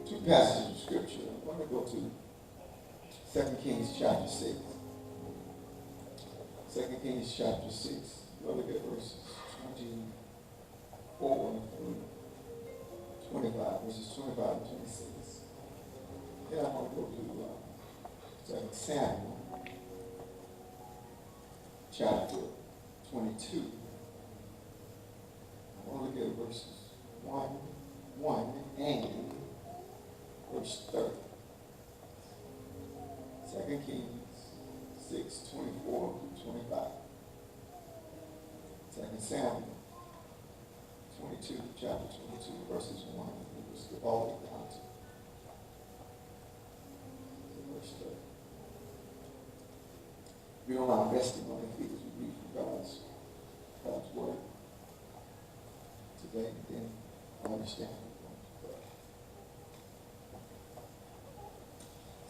Two passages of scripture. I want to go to 2 Kings chapter 6. 2 Kings chapter 6. We'll look at verses 24 through 25, verses 25 and 26. Then I want to go to 2 Samuel chapter 22. I want to look at verses 1 and verse 30. 2 Kings 6, 24 through 25. 2 Samuel 22, chapter 22, verses 1. We'll skip all the way down to verse 30. We don't mind resting on the feet as we read from God's word today, and then I understand.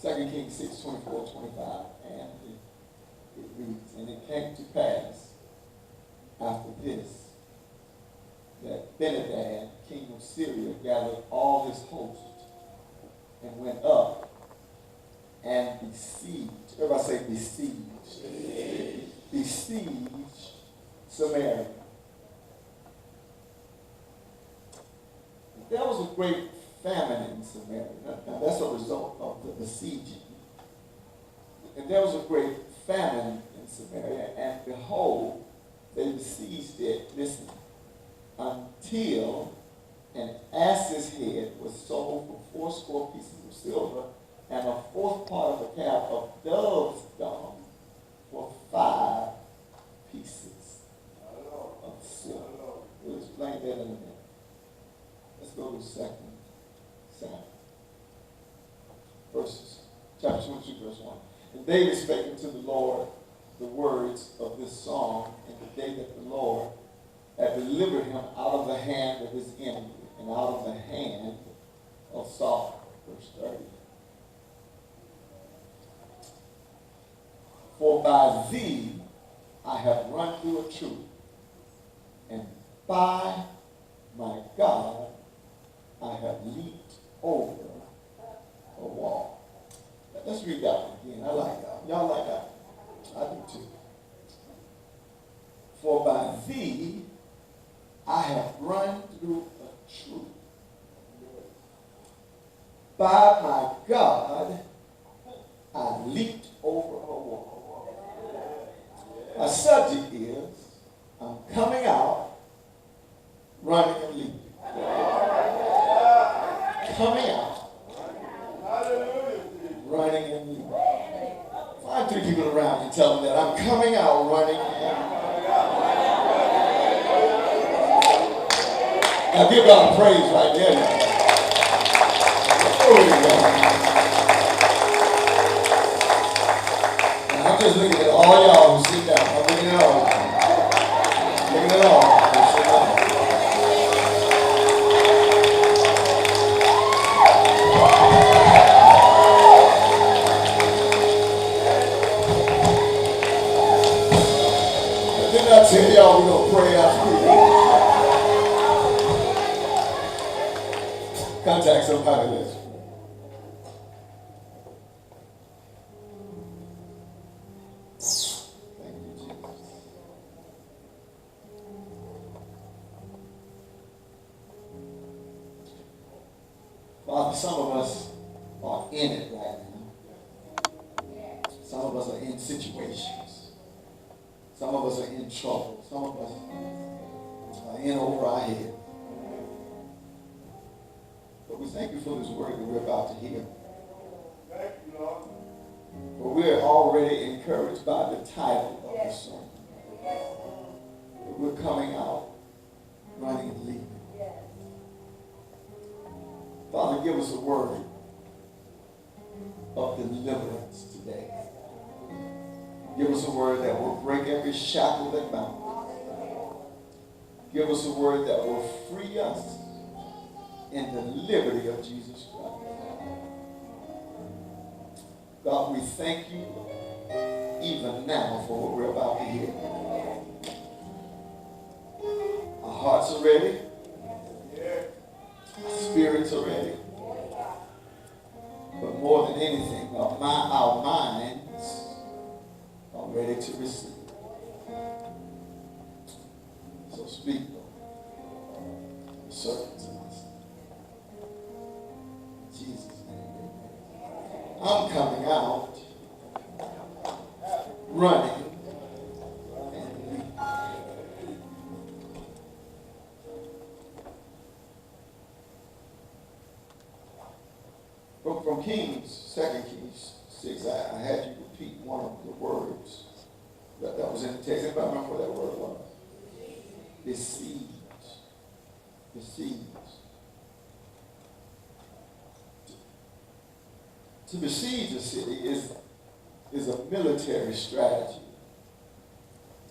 2 Kings 6, 24, 25, and it reads, and it came to pass after this that Benadad, king of Syria, gathered all his host and went up and besieged. Everybody say besieged. Besieged Samaria. There was a great famine in Samaria. Now that's a result of the besieging. And there was a great famine in Samaria, and behold, they besieged it, listen, until an ass's head was sold for 80 pieces of silver, and a fourth part of a calf of dove's dung for 5 pieces of silver. We'll explain that in a minute. Let's go to 2 Samuel. Chapter 22, verse 1. And David spake unto the Lord the words of this song in the day that the Lord had delivered him out of the hand of his enemy and out of the hand of Saul. Verse 30. For by thee I have run through a troop, and by my God I have leaped over a wall. Let's read that one again. I like that. Y'all like that? I do too. For by thee I have run through a troop. By my God I leaped over a wall. My subject is, I'm coming out, running and leaping. Coming out, running and leaping. Find 3 people around and tell them that I'm coming out, running and now give God praise right there. Glory to God. Now I'm just looking at all y'all who sit down. I'm looking at all. Looking at all. Sit down. Didn't I tell y'all we're going to pray after we do? Contact somebody else. Thank you, Jesus. Father, some of us are in it right now. Some of us are in situations. Some of us are in trouble. Some of us are in over our head. But we thank you for this word that we're about to hear. Thank you, Lord. For we're already encouraged by the title of the sermon. That we're coming out, running and leaping. Father, give us a word of deliverance today. Give us a word that will break every shackle that binds. Give us a word that will free us in the liberty of Jesus Christ. God, we thank you even now for what we're about to hear. Our hearts are ready. Our spirits are ready. our minds are ready to receive. So speak, Lord. The servants in this. In Jesus' name, amen. I'm coming out running and leaping. From Kings, 2 Kings 6, I had you repeat one of the words that was in the text. Anybody remember what that word was? Besiege. Besiege. To besiege a city is a military strategy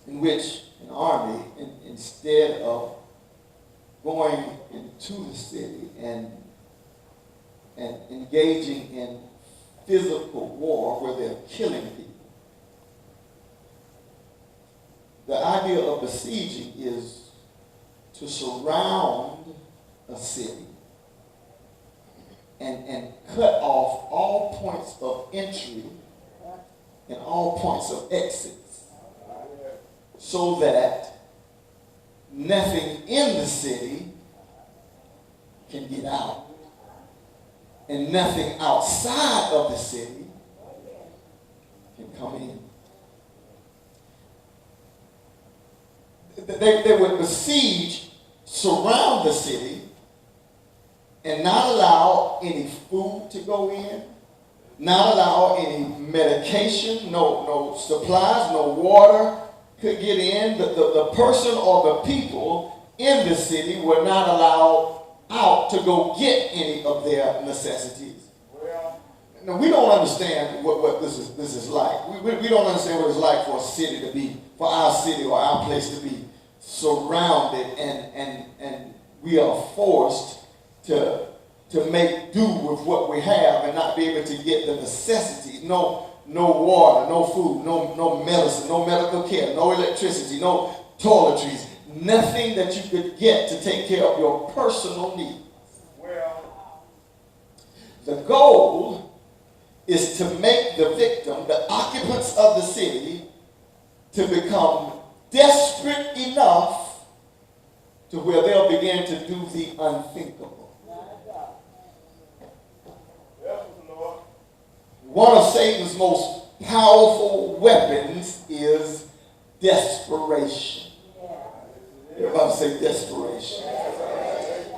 in which an army, instead of going into the city and engaging in physical war where they're killing people, the idea of besieging is to surround a city and cut off all points of entry and all points of exits so that nothing in the city can get out and nothing outside of the city can come in. They would besiege, surround the city, and not allow any food to go in, not allow any medication, no supplies, no water could get in. The person or the people in the city were not allowed out to go get any of their necessities. Now, we don't understand what this is like. We don't understand what it's like for a city to be, for our city or our place to be surrounded, and we are forced to make do with what we have and not be able to get the necessities. No water, no food, no medicine, no medical care, no electricity, no toiletries, nothing that you could get to take care of your personal needs. The goal is to make the victim, the occupants of the city, to become desperate enough to where they'll begin to do the unthinkable. One of Satan's most powerful weapons is desperation. Everybody say desperation.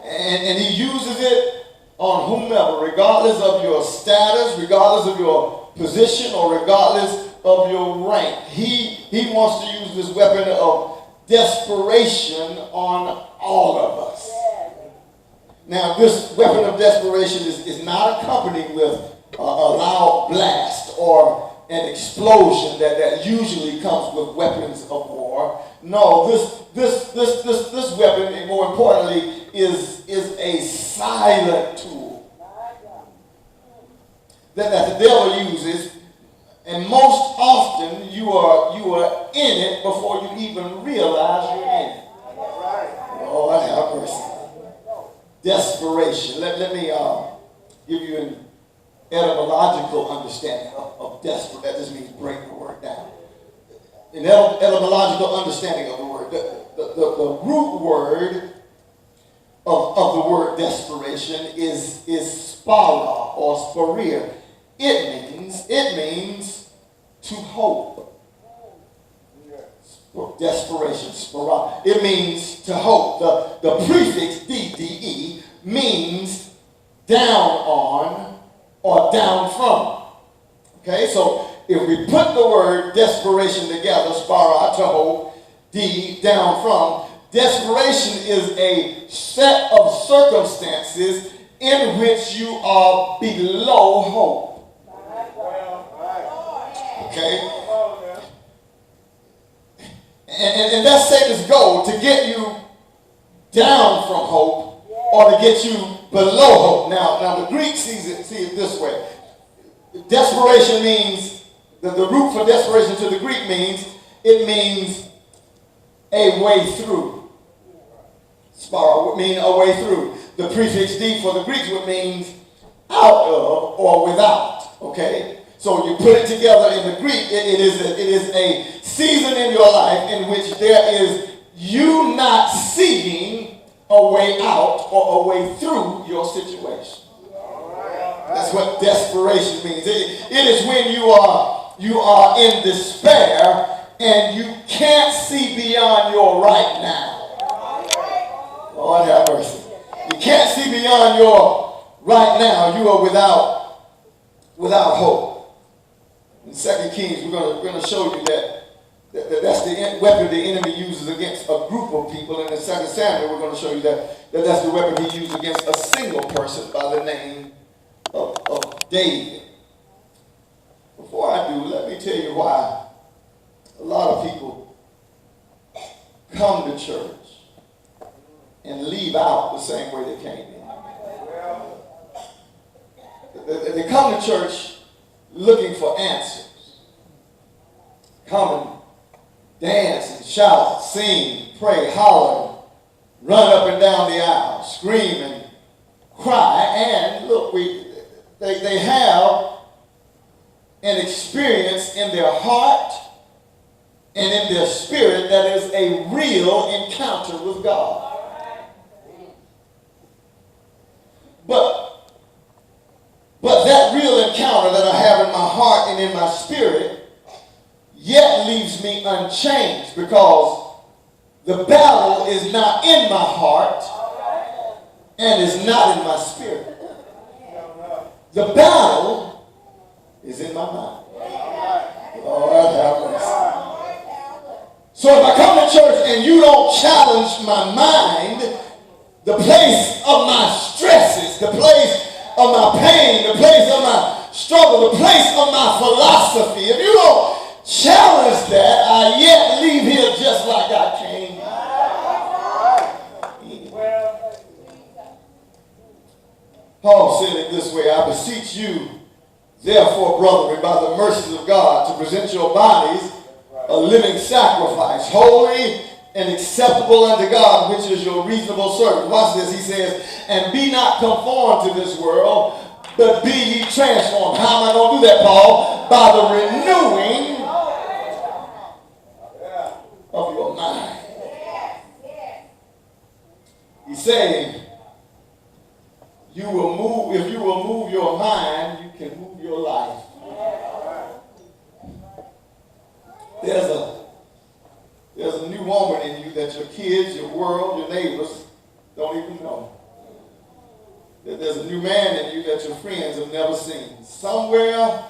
And he uses it on whomever, regardless of your status, regardless of your position, or regardless of your rank. He wants to use this weapon of desperation on all of us. Now, this weapon of desperation is not accompanied with a loud blast or an explosion that usually comes with weapons of war. No, this weapon, and more importantly, is a silent tool that the devil uses, and most often you are in it before you even realize you're in it. Lord have mercy. Desperation. Let me give you an etymological understanding of desperate. That just means break the word down. An etymological understanding of the word. The root word of the word desperation is spara or sparir. It means to hope. Desperation, spara. It means to hope. The prefix DDE means down on or down from. Okay, so if we put the word desperation together, spara, to hope, D, down from, desperation is a set of circumstances in which you are below hope. Okay? And that's Satan's goal, to get you down from hope or to get you below hope. Now the Greek sees it this way. Desperation means, the root for desperation to the Greek means a way through. Spara would mean a way through. The prefix D for the Greeks would mean out of or without. Okay? So you put it together in the Greek, it is a season in your life in which there is you not seeing a way out or a way through your situation. That's what desperation means. It is when you are in despair and you can't see beyond your right now. Lord have mercy. You can't see beyond your right now. You are without hope. In 2 Kings, we're going to show you that's the weapon the enemy uses against a group of people. And in 2 Samuel, we're going to show you that's the weapon he used against a single person by the name of David. Before I do, let me tell you why a lot of people come to church and leave out the same way they came in. They come to church looking for answers. Come and dance and shout, sing, pray, holler, run up and down the aisle, scream and cry. And look, they have an experience in their heart and in their spirit that is a real encounter with God. But that real encounter that I have in my heart and in my spirit yet leaves me unchanged, because the battle is not in my heart and is not in my spirit. The battle is in my mind. Lord have mercy. So if I come to church and you don't challenge my mind, the place of my stresses, the place of my pain, the place of my struggle, the place of my philosophy, if you don't challenge that, I yet leave here just like I came. Paul said it this way: I beseech you, therefore, brethren, by the mercies of God, to present your bodies a living sacrifice, holy and acceptable unto God, which is your reasonable service. Watch this. He says, and be not conformed to this world, but be ye transformed. How am I going to do that, Paul? By the renewing of your mind. He's saying, if you will move your mind, you can move your life. There's a new woman in you that your kids, your world, your neighbors don't even know. There's a new man in you that your friends have never seen. Somewhere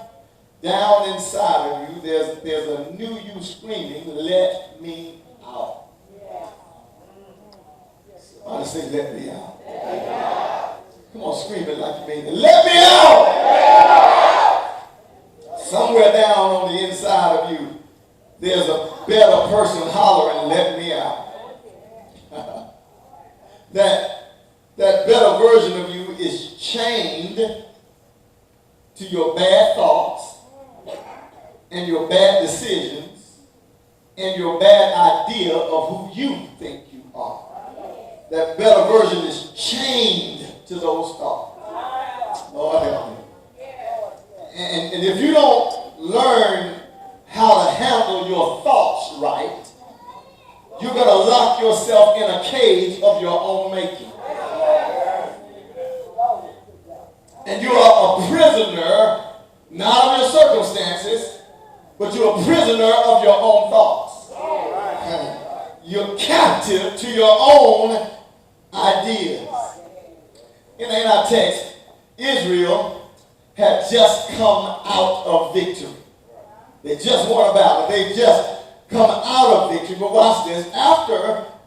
down inside of you, there's a new you screaming, let me out. Somebody say, let me out. Come on, scream it like you mean it. Let me out! Somewhere down on the inside of you, there's a better person hollering, let me out. That better version of you is chained to your bad thoughts and your bad decisions and your bad idea of who you think you are. That better version is chained to those thoughts. Lord help me. And if you don't learn how to handle your thoughts right, you're going to lock yourself in a cage of your own making. And you are a prisoner, not of your circumstances, but you're a prisoner of your own thoughts. You're captive to your own ideas. In our text, Israel had just come out of victory. They just won a battle. They just come out of victory. But watch this.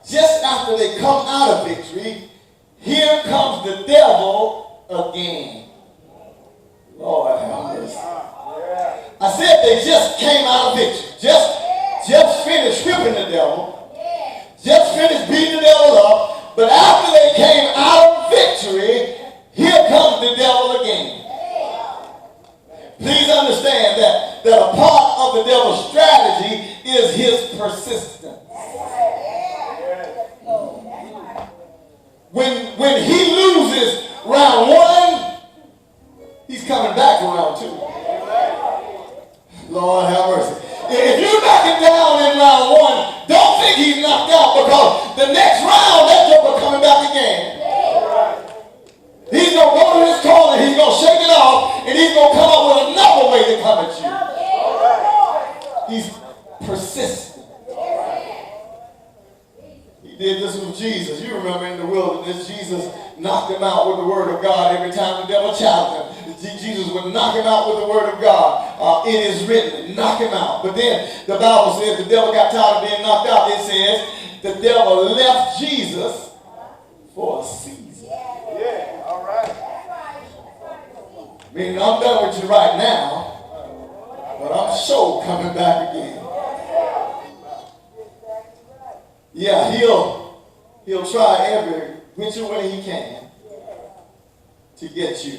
Just after they come out of victory, here comes the devil again. Lord have mercy. I said they just came out of victory. Just finished whipping the devil. Just finished beating the devil up. But after they came out of victory, here comes the devil again. Please understand that a part of the devil's strategy is his persistence. When he loses round one, he's coming back for round two. And he's going to come up with another way to come at you. He's persistent. He did this with Jesus. You remember in the wilderness, Jesus knocked him out with the word of God every time the devil challenged him. Jesus would knock him out with the word of God. It is written, knock him out. But then the Bible says the devil got tired of being knocked out. It says the devil left Jesus for a season. Yeah, all right. Meaning I'm done with you right now, but I'm sure coming back again. Yeah, he'll try every which way he can to get you.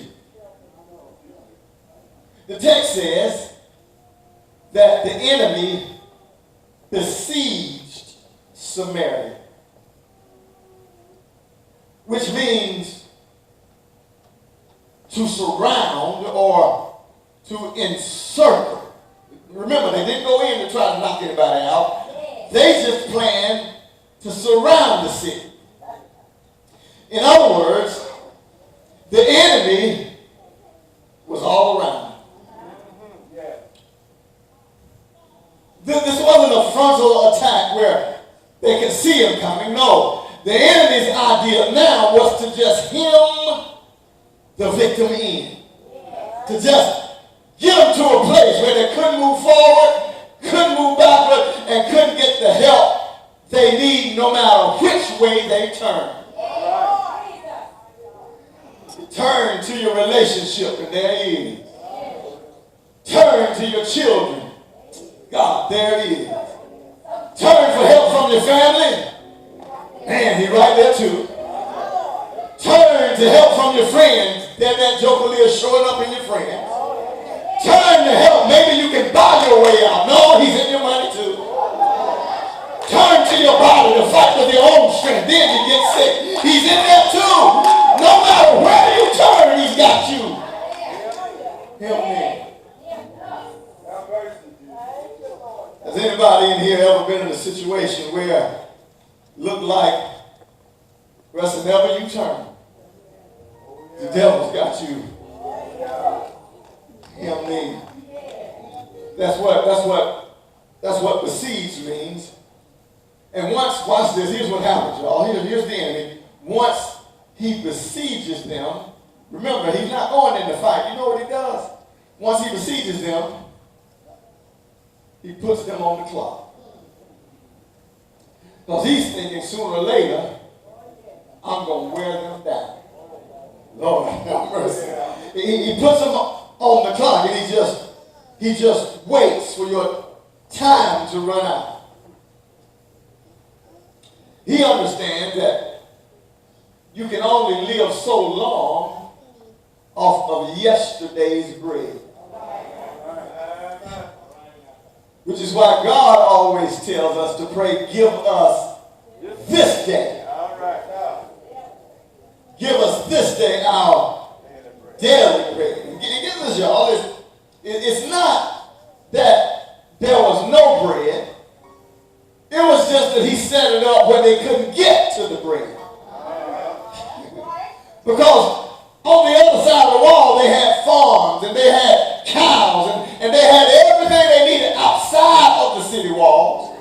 The text says that the enemy besieged Samaria, which means to surround or to encircle. Remember, they didn't go in to try to knock anybody out. They just planned to surround the city. In other words, the enemy was all around. This wasn't a frontal attack where they could see him coming. No, the enemy's idea now was to just hem the victim in. To just get them to a place where they couldn't move forward, couldn't move backward, and couldn't get the help they need no matter which way they turn. Turn to your relationship, and there he is. Turn to your children. God, there he is. Turn for help from your family. Man, he right there too. Turn to help from your friends. Then that joker is showing up in your friends. Turn to help. Maybe you can buy your way out. No, he's in your money too. Turn to your body to fight with your own strength. Then you get sick. He's in there too. No matter where you turn, he's got you. Help me. Has anybody in here ever been in a situation where it looked like wherever you turn, the devil's got you? Help me. That's what besiege means. And once, watch this, here's what happens, y'all. Here's the enemy. Once he besieges them, remember, he's not going in the fight. You know what he does? Once he besieges them, he puts them on the clock. Because he's thinking sooner or later, I'm going to wear them down. Lord have mercy. He puts them on the clock and he just waits for your time to run out. He understands that you can only live so long off of yesterday's bread. Which is why God always tells us to pray, give us this day. Give us this day our daily bread. And get this, y'all. It's not that there was no bread. It was just that he set it up where they couldn't get to the bread. Because on the other side of the wall, they had farms and they had cows and they had everything they needed outside of the city walls.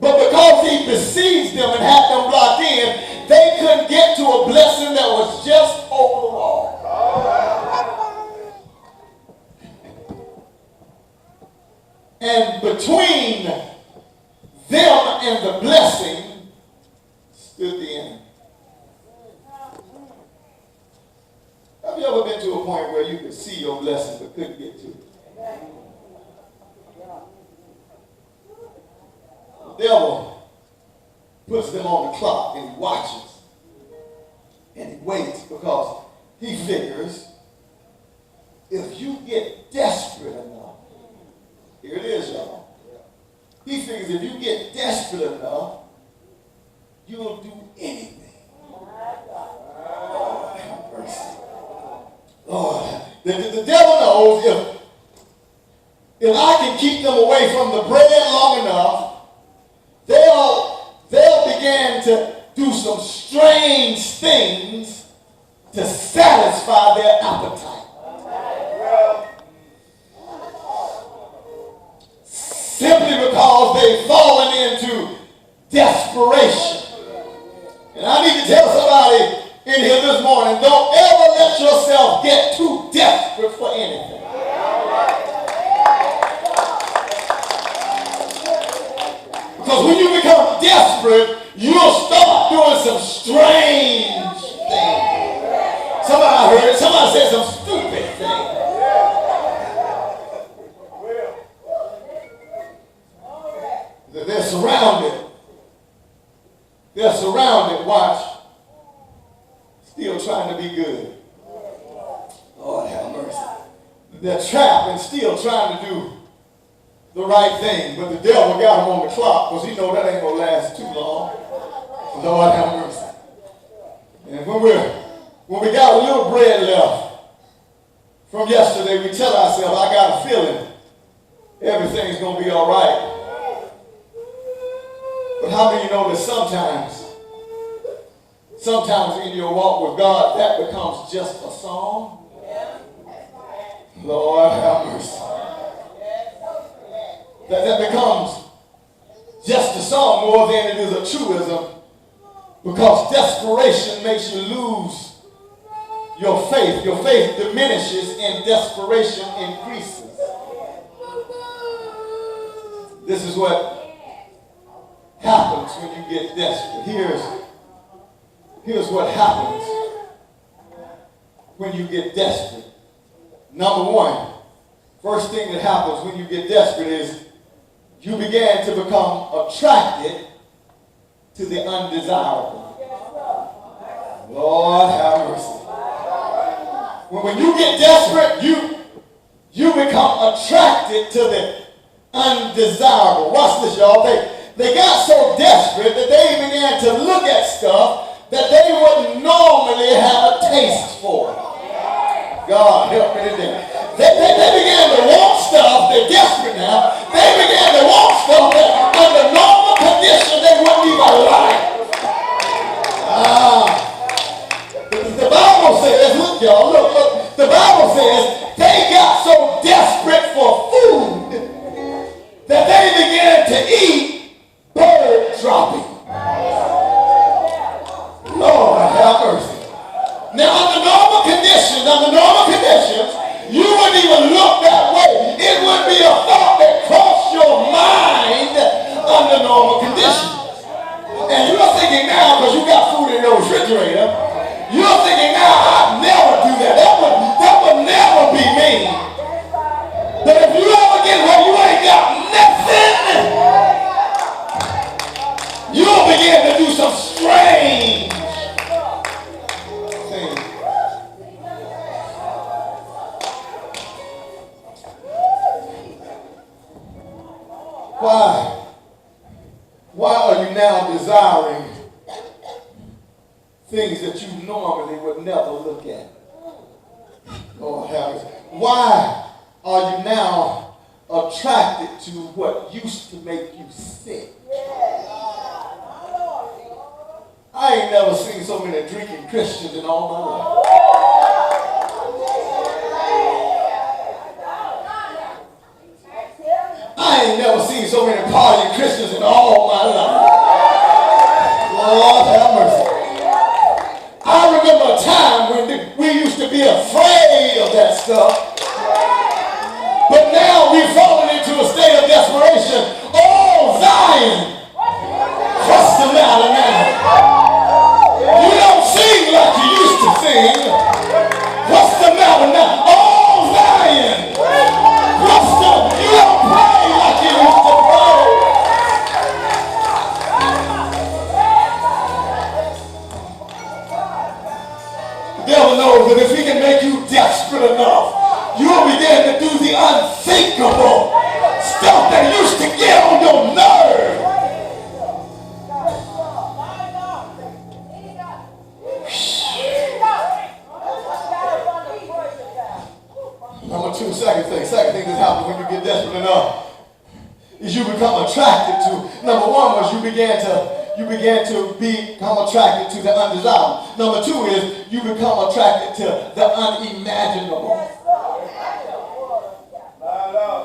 But because he besieged them and had them blocked in, they couldn't get to a blessing that was just over the wall. And between them and the blessing stood the enemy. Have you ever been to a point where you could see your blessing but couldn't get to it? The devil puts them on the clock and he watches and he waits because he figures if you get desperate enough, here it is, y'all. He figures if you get desperate enough, you'll do anything. Oh, have mercy. Lord, the devil knows if I can keep them away from the bread long enough, they'll begin to do some strange things to satisfy their appetite. say falling into desperation. And I need to tell somebody in here this morning, don't ever let yourself get too desperate for anything. Because when you become desperate, you'll start doing some strange things. Somebody heard it. Somebody said some stupid things. They're surrounded. They're surrounded, watch, still trying to be good. Lord have mercy. They're trapped and still trying to do the right thing, but the devil got them on the clock because he know that ain't going to last too long. Lord have mercy. And when we got a little bread left from yesterday, we tell ourselves, I got a feeling everything's going to be all right. But how many know that sometimes in your walk with God, that becomes just a song? Lord have mercy. That becomes just a song more than it is a truism, because desperation makes you lose your faith. Your faith diminishes and desperation increases. This is what happens when you get desperate. Here's what happens when you get desperate. Number one, first thing that happens when you get desperate is you begin to become attracted to the undesirable. Lord have mercy. When you get desperate, you become attracted to the undesirable. Watch this, y'all. They got so desperate that they began to look at stuff that they wouldn't normally have a taste for. God help me today. They began to want stuff. They're desperate now. They began to want stuff that under normal conditions they wouldn't even like. The Bible says, look y'all, look. The Bible says they got so desperate for food that they began to eat bird dropping. Lord have mercy. Now under normal conditions, you wouldn't even look that way. It wouldn't be a thought that crossed your mind under normal conditions. And you're thinking now, because you got food in your refrigerator, you're thinking now, I'd never do that. That would never be me. But if you ever get where you ain't got nothing, you'll begin to do some strange things. Why are you now desiring things that you normally would never look at? Lord have mercy. Why are you now attracted to what used to make you sick? I ain't never seen so many drinking Christians in all my life. I ain't never seen so many partying Christians in all my life. Lord have mercy. I remember a time when we used to be afraid of that stuff. But now we've fallen into a state of desperation. Oh, Zion, what's the matter now? You don't sing like you used to sing. What's the matter now? Oh, Zion, you don't pray like you used to pray. The devil knows that if he can make you desperate enough, you'll begin to do the unthinkable stuff that used to get on your nerve. Number two, second thing that happens when you get desperate enough is you become attracted to. Number one was you began to become attracted to the undesirable. Number two is you become attracted to the unimaginable.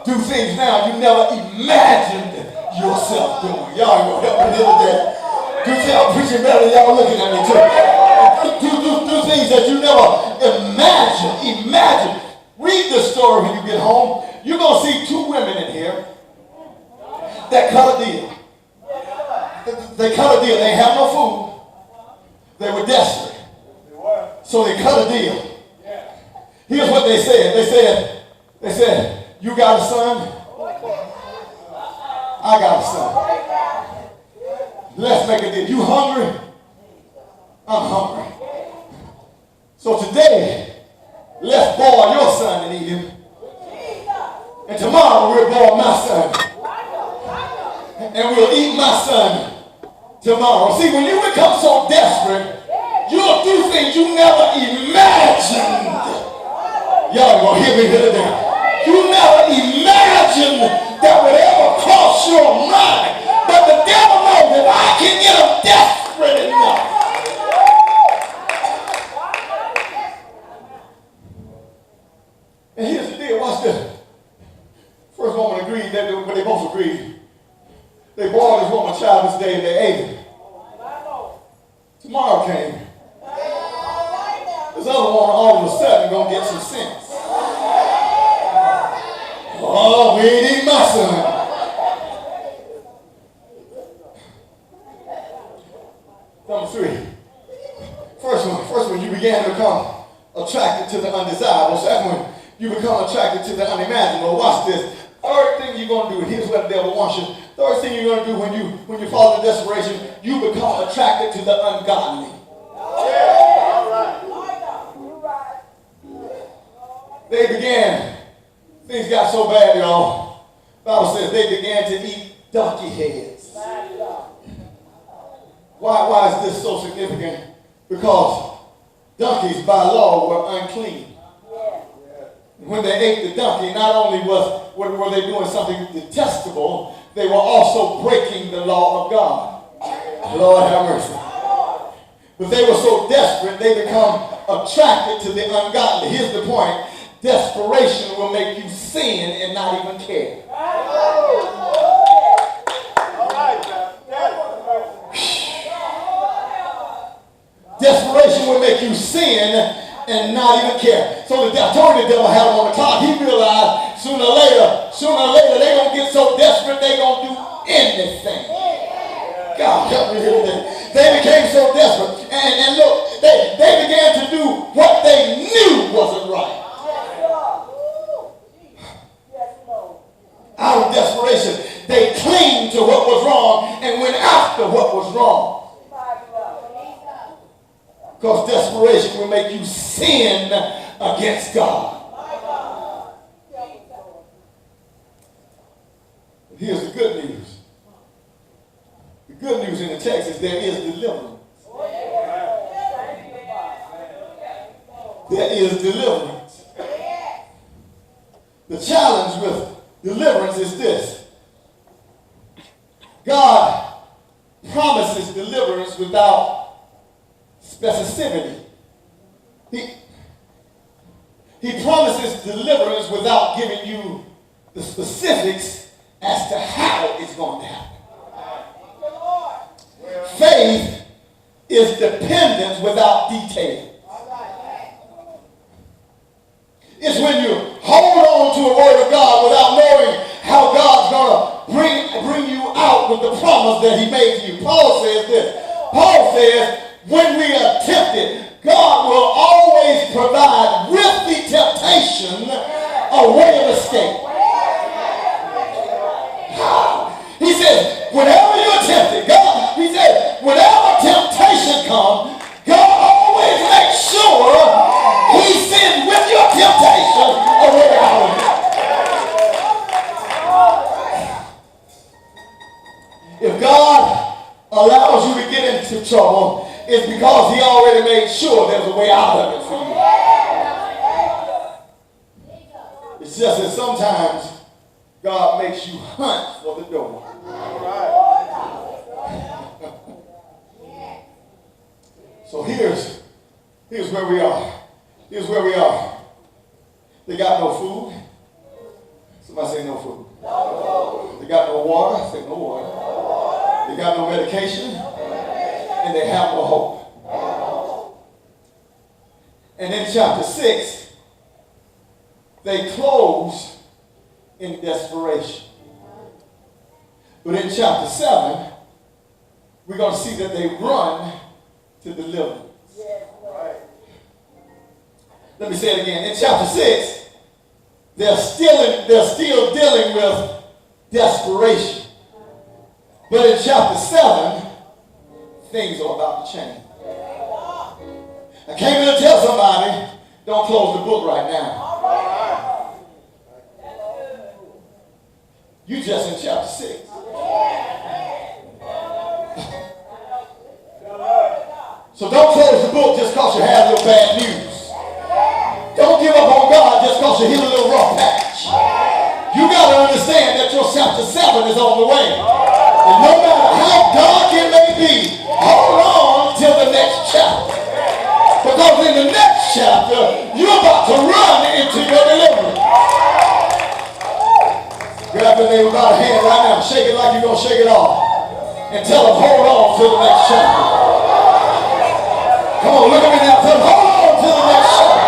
Do things now you never imagined yourself doing? Y'all ain't gonna help me the other day. Do things I'm preaching better than y'all looking at me too. Do things that you never imagine. Read the story when you get home. You're gonna see two women in here that cut a deal. They cut a deal. They have no food. They were desperate. So they cut a deal. Here's what they said. They said, you got a son? I got a son. Let's make a deal. You hungry? I'm hungry. So today, let's boil your son and eat him. And tomorrow we'll boil my son. And we'll eat my son tomorrow. See, when you become so desperate, you'll do things you never imagined. Y'all gonna hear me here today. You never imagined that would ever cross your mind. But the devil knows that I can get him desperate enough. And here's the deal, watch this. First woman agreed, but they both agreed. They boiled this woman's child this day and they ate it. Tomorrow came. This other woman all of a sudden gonna get some sense. Oh, we ain't eating my son. Number three. First one, you began to become attracted to the undesirable. Second one, you become attracted to the unimaginable. Watch this. Third thing you're going to do, here's what the devil wants you. Third thing you're going to do when you fall into desperation, you become attracted to the ungodly. They began, things got so bad, y'all. The Bible says they began to eat donkey heads. Why is this so significant? Because donkeys by law were unclean. When they ate the donkey, not only were they doing something detestable, they were also breaking the law of God. Lord have mercy. But they were so desperate, they become attracted to the ungodly. Here's the point. Desperation will make you sin and not even care. Desperation will make you sin and not even care. So I told the devil had him on the clock. He realized sooner or later, they're going to get so desperate, they're going to do anything. God help me here today. They became so desperate. And look, they began to do what they knew wasn't right. Out of desperation, they clinged to what was wrong and went after what was wrong. Because desperation will make you sin against God. Here's the good news. The good news in the text is there is deliverance. There is deliverance. The challenge with deliverance is this. God promises deliverance without specificity. He promises deliverance without giving you the specifics as to how it's going to happen. Faith is dependence without detail. It's when you hold on to a word of God without knowing how God's going to bring you out with the promise that he made to you. Paul says this. Paul says, when we are tempted, God will always provide with the temptation a way of escape. He says, whenever you're tempted, he said, whenever temptation comes, God always makes sure he sends with your temptation a way out of it. If God allows you to get into trouble, it's because he already made sure there's a way out of it for you. It's just that sometimes God makes you hunt for the door. So here's where we are. Here's where we are. They got no food. Somebody say no food. They got no water. I said, no water. They got no medication. And they have no hope. And in chapter 6, they close in desperation. But in chapter 7, we're going to see that they run to deliverance. Let me say it again. In chapter 6, they're still dealing with desperation. But in chapter 7, things are about to change. I came here to tell somebody, don't close the book right now. You just in chapter 6. So don't close the book just because you have your bad news. Don't give up on God just because you hit a little rough patch. You got to understand that your chapter 7 is on the way. And no matter how dark it may be, hold on till the next chapter. Because in the next chapter, you're about to run into your deliverance. Grab the neighbor by the hand right now. Shake it like you're going to shake it off. And tell them, hold on till the next chapter. Come on, look at me now. Tell them, hold on till the next chapter.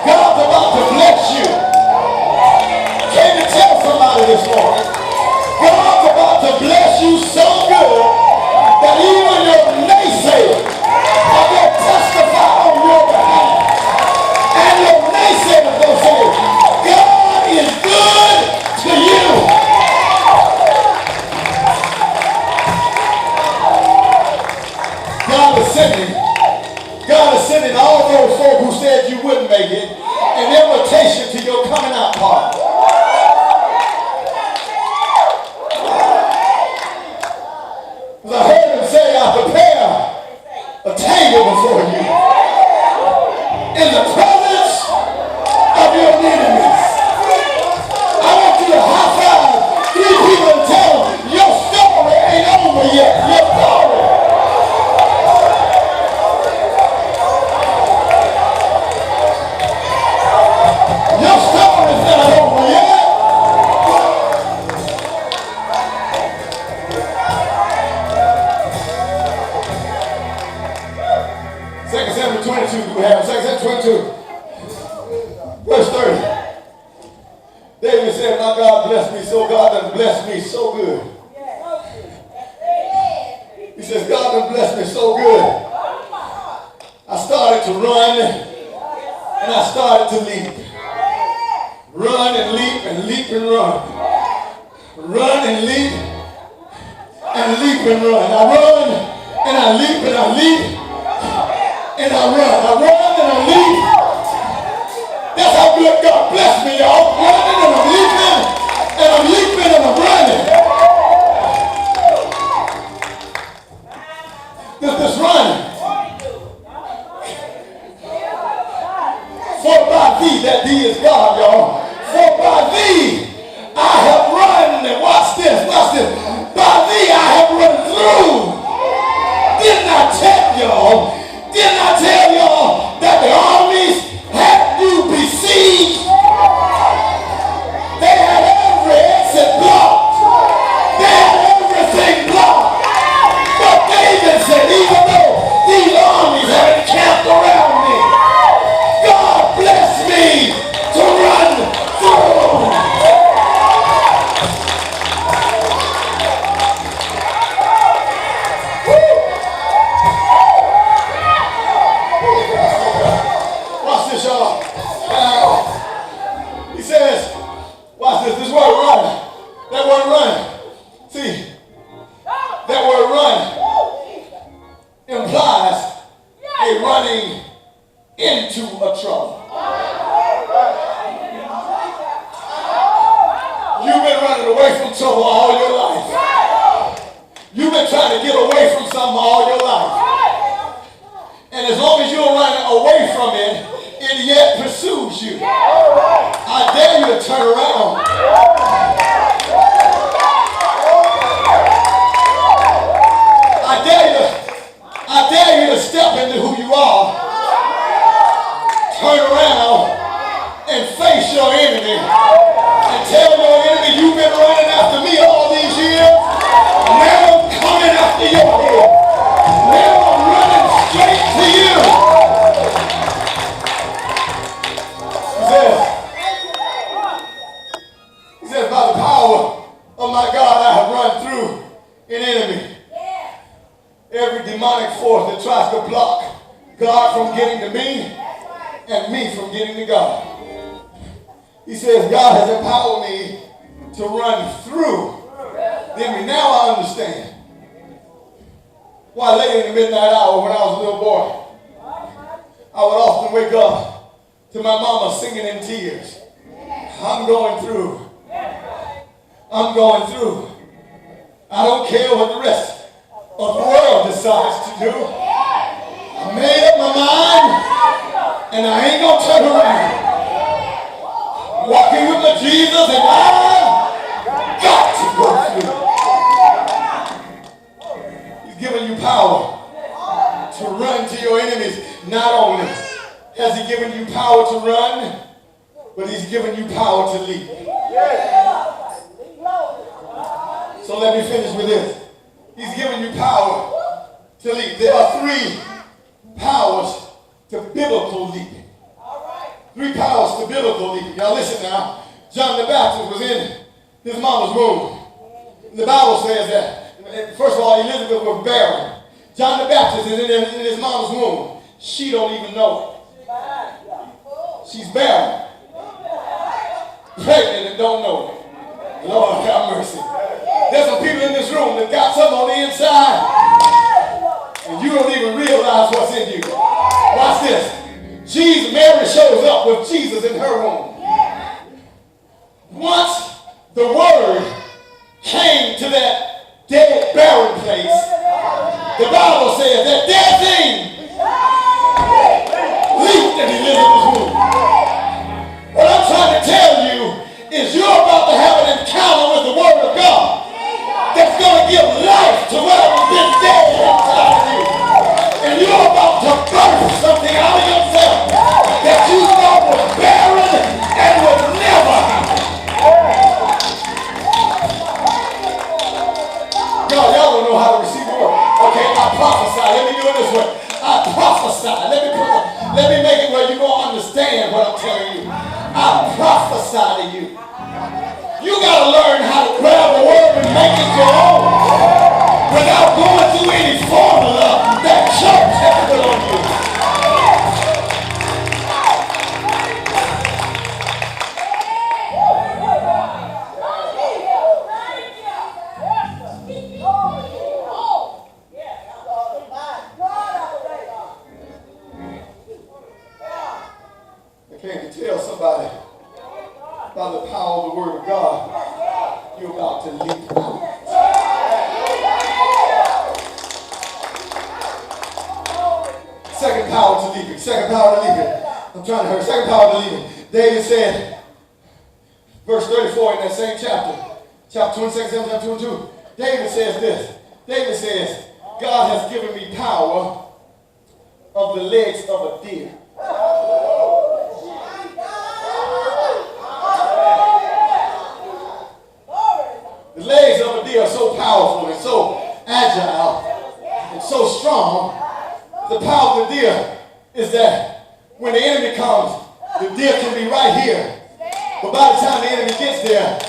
God's about to bless you. Can you tell somebody this morning? God's about to bless you so good that even your naysayers are going to testify on your behalf. And your naysayers going to say, God is good to you. God is sending all those folk who said you wouldn't make it an invitation to your coming out party. Because I heard him say, I prepare a table before you in the presence of your enemies. I want you to high five 3 people and tell them your story ain't over yet. Your story. Your story is not over yet. Second Samuel 22, we have 2 Samuel 22, verse 30. David said, my God bless me so, God done blessed me so good. He says, God done blessed me so good. I started to run and I started to leap. Run and leap and leap and run. Run and leap and leap and run. I run and I leap and I leap and I run. I run and I leap. That's how good God bless me, y'all. Running and I'm leaping and I'm leaping and I'm running. This running. For by thee, that thee is God, y'all. For by thee I have run, and watch this, by thee I have run through. Didn't I tell y'all that the armies had you besieged? They had every exit blocked. They had everything blocked. But David said, even though these armies had encamped around me, God bless me to run through. Watch this, y'all. He says, watch this word run. That word run. See, that word run implies a running into a trouble. You've been running away from trouble all your life. You've been trying to get away from something all your life. And as long as you're running away from it, it yet pursues you. I dare you to turn around. I dare you to step into who you are. Turn around and face your enemy and tell your enemy, you've been running after me all these years. Now I'm coming after your head. Now I'm running straight to you. He says, by the power of my God, I have run through an enemy. Every demonic force that tries to block God from getting to me and me from getting to God. He says, God has empowered me to run through the enemy. Now I understand why late in the midnight hour when I was a little boy, I would often wake up to my mama singing in tears. I'm going through. I'm going through. I don't care what the rest of the world decides to do. I made up my mind and I ain't gonna turn around. I'm walking with my Jesus and I got to go through. He's giving you power to run to your enemies. Not only has he given you power to run, but he's given you power to lead. So let me finish with this. He's given you power to lead. There are 3 powers to biblical leading. 3 powers to biblical leading. Y'all listen now. John the Baptist was in his mama's womb. The Bible says that. First of all, Elizabeth was barren. John the Baptist is in his mama's womb. She don't even know it. She's barren. Pregnant and don't know it. Lord have mercy. There's some people in this room that got something on the inside and you don't even realize what's in you. Watch this. Mary shows up with Jesus in her womb. Once the word came to that dead, barren place, the Bible says that dead thing leaped in Elizabeth's womb. What I'm trying to tell you is you're about to have an encounter with the word of God that's going to give life to whatever's been dead inside of you. And you're about to birth something out of yourself that you thought was barren and would never happen. Y'all don't know how to receive the word. Okay, I prophesy. Let me do it this way. I prophesy. Let me make it where you're going to understand what I'm telling you. I prophesy to you. You got to learn how to grab a word and make it your own without going through any formula that church has put on you. I came to tell somebody by the power of the word of God, you're about to leap out. Second power to leaping. Second power to leaping. I'm trying to hurry. Second power to leaping. David said, verse 34 in that same chapter 26, chapter 22, David says this. David says, God has given me power of the legs of a deer. The legs of a deer are so powerful and so agile and so strong. The power of the deer is that when the enemy comes, the deer can be right here. But by the time the enemy gets there,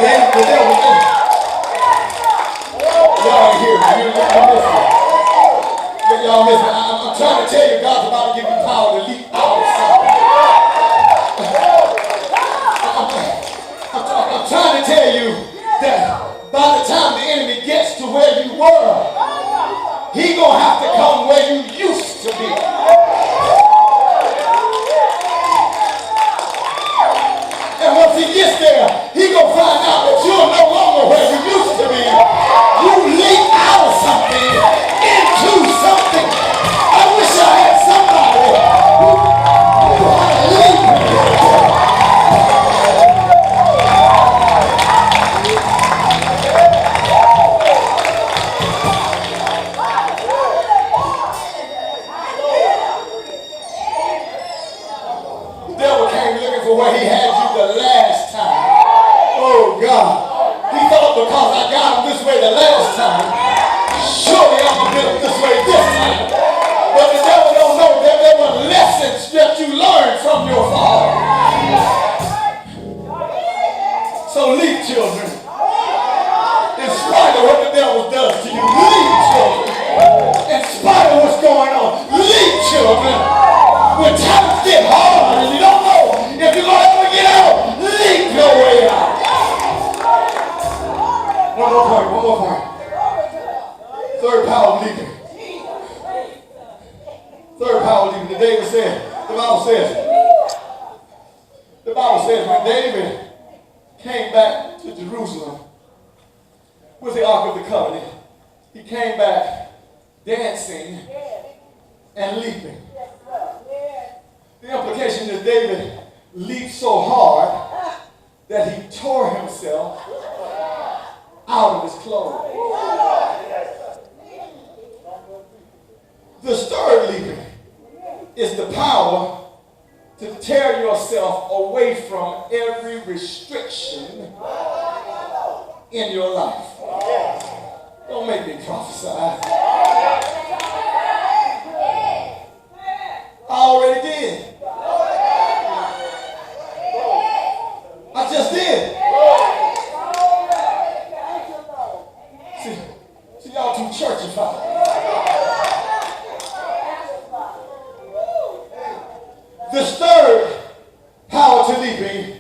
then the devil can. Y'all ain't here. You missed it. Y'all missed it. I'm trying to tell you, God's about to give you power to leap out of something. I'm trying to tell you that by the time the enemy gets to where you were, he gonna have to come where you used to be. And once he gets there, he gonna find out that you're no longer where you used to be. You leap out of something into something. I wish I had somebody who came looking for where he had you the last time. Oh God. He thought because I got him this way the last time, surely I'm going to get him this way this time. But the devil don't know that there were lessons that you learned from your father. So leave, children. In spite of what the devil does to you, leave, children. In spite of what's going on, leave, children. When times get hard and you don't know if you're going to ever get out, leave your way out. One more point. Third power of leaping. Third power of leaping. The Bible says when David came back to Jerusalem with the Ark of the Covenant, he came back dancing and leaping. The implication is David leaped so hard that he tore himself out of his clothes. The third leaping is the power to tear yourself away from every restriction in your life. Don't make me prophesy. I already did. I just did. See y'all too churchified. This third power to leaping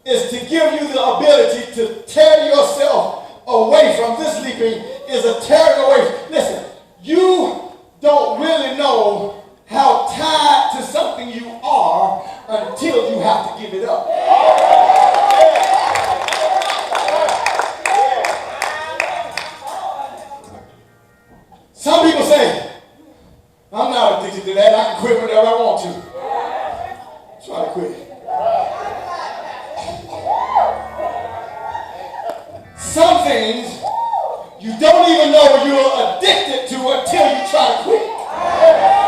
is to give you the ability to tear yourself away from this leaping is a tearing away. Listen, you don't really know how tied to something you are until you have to give it up. Some people say, I'm not addicted to that. I can quit whenever I want to. Try to quit. Some things you don't even know you're addicted to until you try to quit.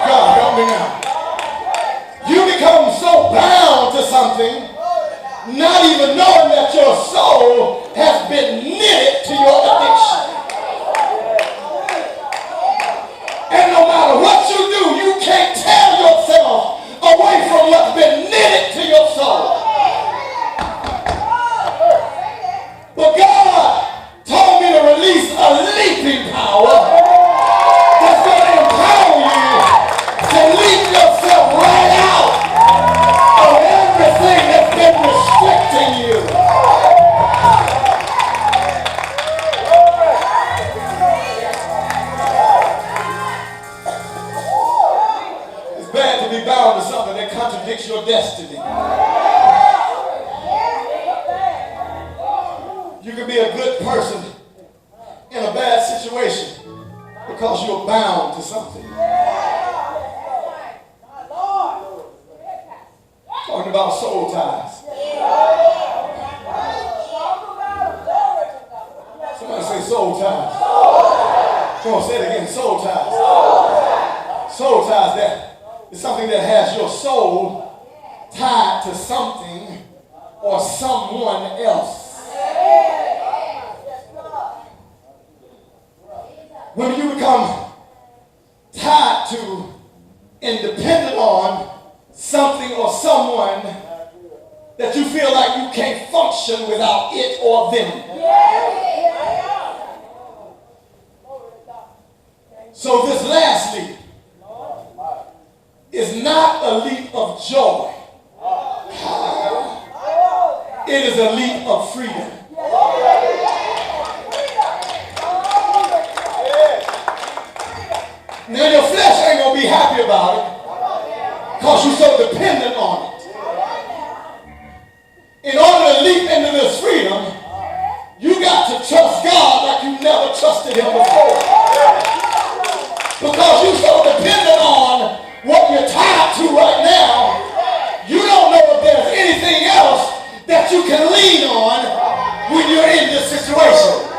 God, help me now. You become so bound to something, not even knowing that your soul has been knitted to your addiction. And no matter what you do, you can't tear yourself away from what's been knitted to your soul. But God told me to release a leaping power that's going to empower you to leap yourself right out of everything that's been restricting you. It's bad to be bound to something that contradicts your destiny. You can be a good person in a bad situation because you're bound to something. Talking about soul ties. Somebody say soul ties. Come on, say it again. Soul ties. Soul ties, that is something that has your soul tied to something or someone else. When you become tied to and dependent on something or someone that you feel like you can't function without it or them. So this last leap is not a leap of joy. It is a leap of freedom. Now your flesh ain't going to be happy about it because you're so dependent on it. In order to leap into this freedom, you got to trust God like you never trusted him before. Because you're so dependent on what you're tied to right now, you don't know if there's anything else that you can lean on when you're in this situation.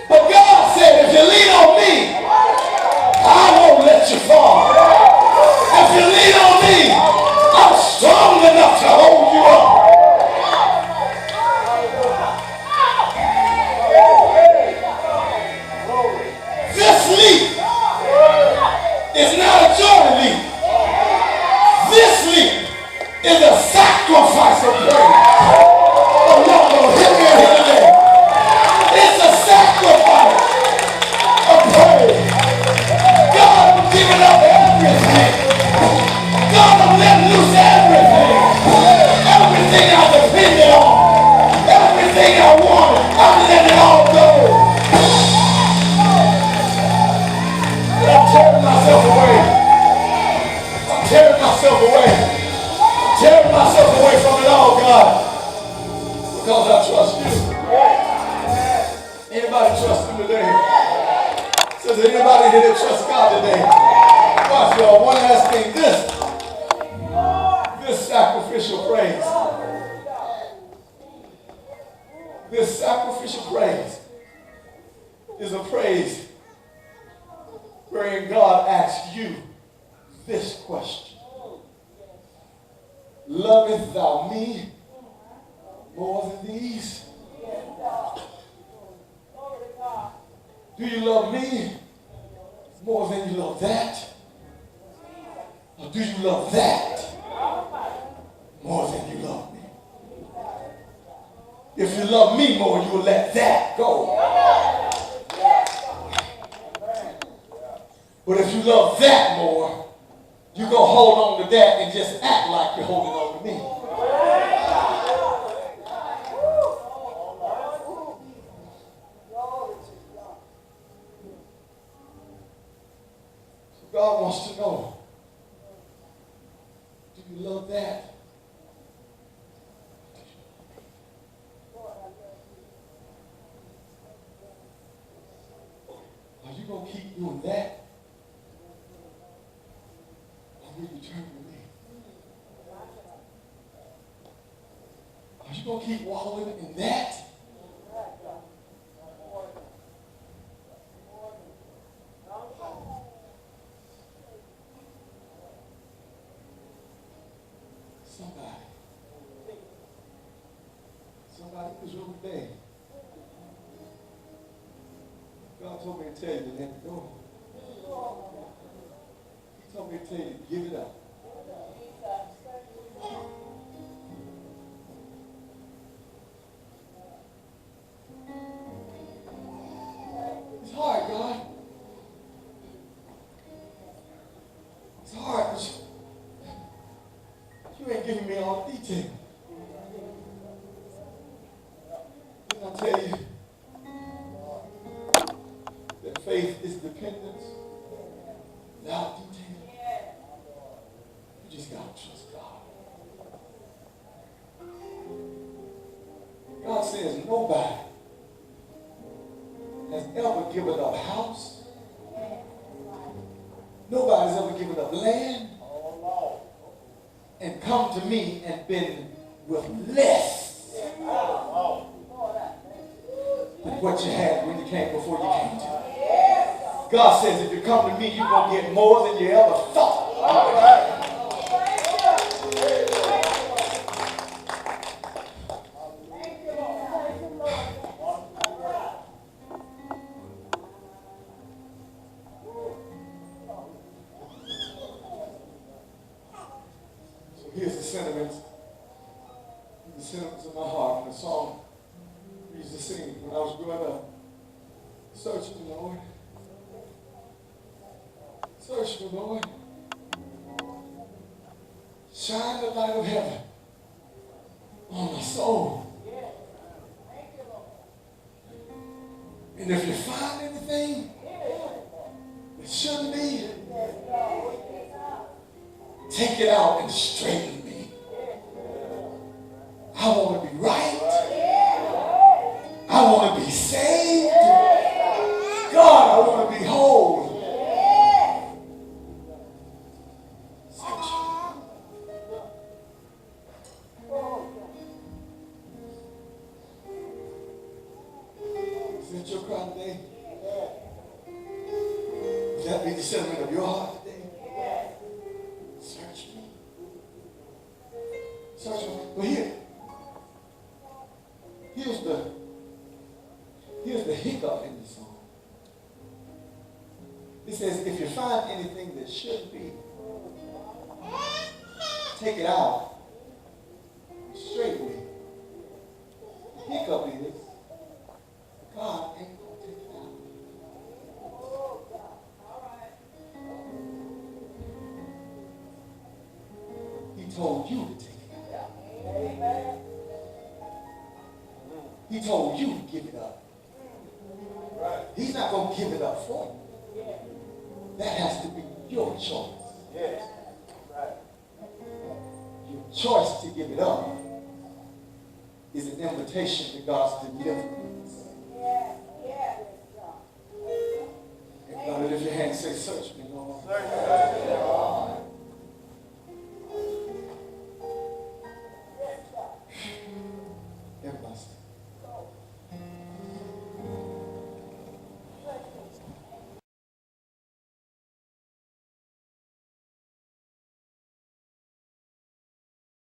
But God said, if you lean on me, I won't let you fall. If you lean on me, I'm strong. is a sacrifice of praise. Oh, y'all gonna hear me in here today. It's a sacrifice of praise. God, I'm giving up everything. God, I'm letting loose everything. Everything I depended on. Everything I wanted. I'm letting it all go. I'm tearing myself away. I'm tearing myself away. I'm tearing myself away from it all, God. Because I trust you. Anybody trust him today? Says anybody here that trusts God today? Watch y'all. One last thing. This sacrificial praise. This sacrificial praise is a praise wherein God asks you this question. Lovest thou me more than these? Do you love me more than you love that? Or do you love that more than you love me? If you love me more, you will let that go. But if you love that more, you're going to hold on to that and just act like you're holding on to me. So God wants to know, do you love that? Are you going to keep doing that? Or will you turn to me? Are you going to keep wallowing in that? Somebody in this room today. God told me to tell you to let it go. He told me to tell you to give it up. It's hard, God. It's hard, but you ain't giving me all the details. Didn't I tell you that faith is dependence without detail? You just got to trust God. God says nobody has ever given up house. Nobody's ever given up land and come to me and been with less than what you had when you came before you came to me. God says if you come to me, you're going to get more than you ever thought. Here's the sentiments of my heart, and the song we used to sing when I was growing up. Search me, Lord. Search me, Lord. Shine the light of heaven on my soul. And if you find anything that shouldn't be, take it out and straighten me. I want to be right. I want to be saved. God, I want to be whole. Search me. Is that your cry today? Does that be the sentiment of your heart today? Search me. Search me. But here's the hiccup in the song. It says, if you find anything that shouldn't be, take it out hiccup is, God ain't going to take it out. He told you to take it out. He told you to give it up. He's not going to give it up for you. That has to be your choice. Your choice to give it up is an invitation to God's deliverance. Everybody lift your hand and say, search me, Lord. Everybody say,